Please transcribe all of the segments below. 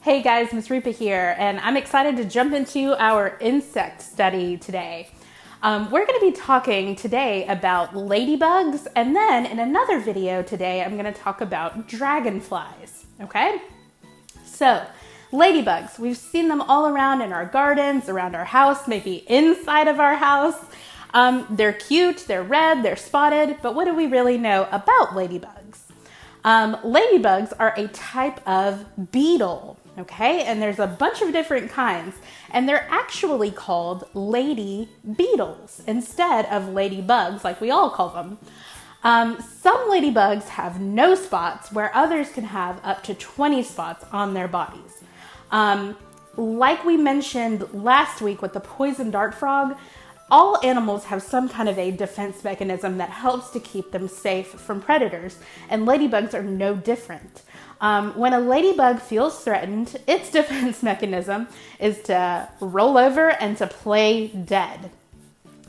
Hey guys, Mrs.Roopa here, and I'm excited to jump into our insect study today. We're going to be talking today about ladybugs, and then in another video today, I'm going to talk about dragonflies, okay? So, ladybugs, we've seen them all around in our gardens, around our house, maybe inside of our house. They're cute, they're red, they're spotted, but what do we really know about ladybugs? Ladybugs are a type of beetle, okay? And there's a bunch of different kinds, and they're actually called lady beetles instead of ladybugs like we all call them. Some ladybugs have no spots, where others can have up to 20 spots on their bodies. Like we mentioned last week with the poison dart frog, all animals have some kind of a defense mechanism that helps to keep them safe from predators, and ladybugs are no different. When a ladybug feels threatened, its defense mechanism is to roll over and to play dead,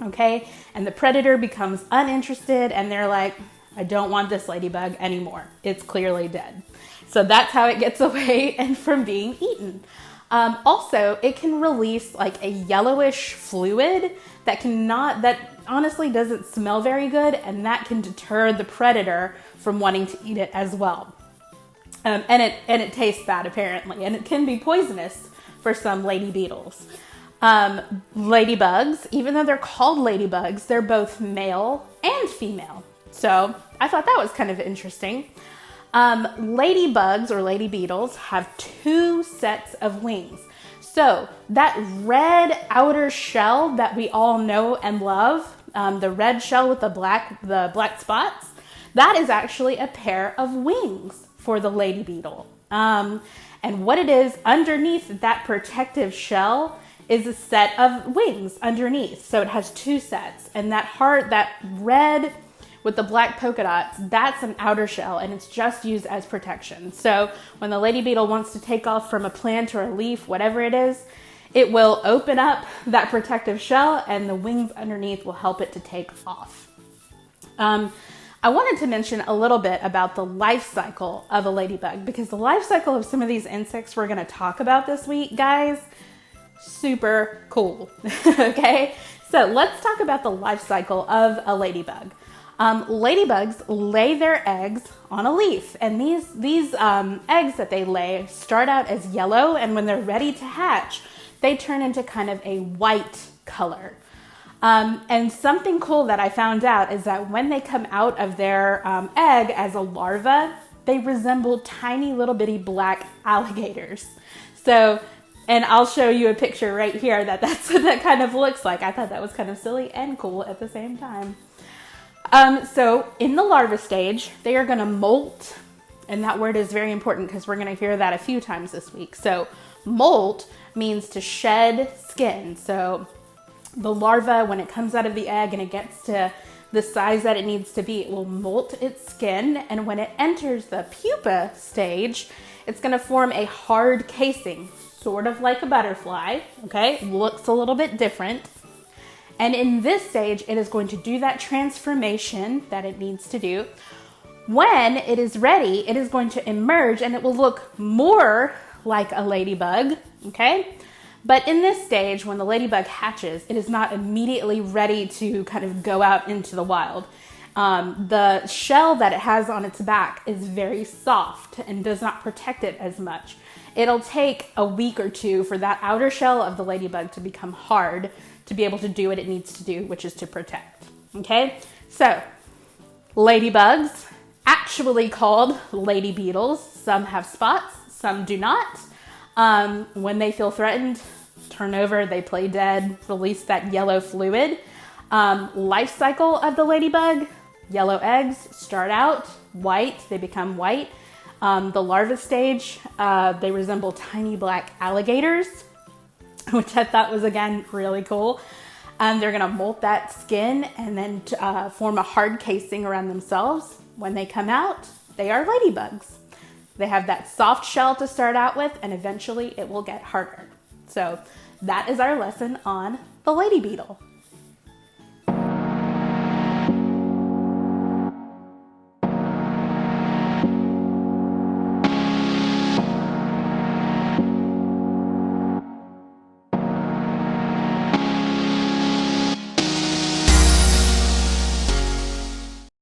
okay? And the predator becomes uninterested, and they're like, I don't want this ladybug anymore. It's clearly dead. So that's how it gets away and from being eaten. Also, it can release like a yellowish fluid that honestly doesn't smell very good, and that can deter the predator from wanting to eat it as well. And it tastes bad apparently, and it can be poisonous for some lady beetles. Ladybugs, even though they're called ladybugs, they're both male and female. So I thought that was kind of interesting. Ladybugs or lady beetles have two sets of wings. So that red outer shell that we all know and love, the red shell with the black spots, that is actually a pair of wings for the lady beetle. And what it is underneath that protective shell is a set of wings underneath. So it has two sets, and that red with the black polka dots, that's an outer shell, and it's just used as protection. So when the lady beetle wants to take off from a plant or a leaf, whatever it is, it will open up that protective shell, and the wings underneath will help it to take off. I wanted to mention a little bit about the life cycle of a ladybug, because the life cycle of some of these insects we're going to talk about this week, guys, super cool. Okay, so let's talk about the life cycle of a ladybug. Ladybugs lay their eggs on a leaf, and these eggs that they lay start out as yellow, and when they're ready to hatch, they turn into kind of a white color. And something cool that I found out is that when they come out of their egg as a larva, they resemble tiny little bitty black alligators. So, and I'll show you a picture right here that's what that kind of looks like. I thought that was kind of silly and cool at the same time. So in the larva stage, they are going to molt, and that word is very important because we're going to hear that a few times this week. So molt means to shed skin. So the larva, when it comes out of the egg and it gets to the size that it needs to be, it will molt its skin, and when it enters the pupa stage, it's going to form a hard casing, sort of like a butterfly, okay? Looks a little bit different. And in this stage, it is going to do that transformation that it needs to do. When it is ready, it is going to emerge, and it will look more like a ladybug, okay? But in this stage, when the ladybug hatches, it is not immediately ready to kind of go out into the wild. The shell that it has on its back is very soft and does not protect it as much. It'll take a week or two for that outer shell of the ladybug to become hard to be able to do what it needs to do, which is to protect, okay? So, ladybugs, actually called lady beetles. Some have spots, some do not. When they feel threatened, turn over, they play dead, release that yellow fluid. Life cycle of the ladybug, yellow eggs start out white, they become white. The larva stage, they resemble tiny black alligators, which I thought was, again, really cool. They're going to molt that skin and then form a hard casing around themselves. When they come out, they are ladybugs. They have that soft shell to start out with, and eventually it will get harder. So that is our lesson on the lady beetle.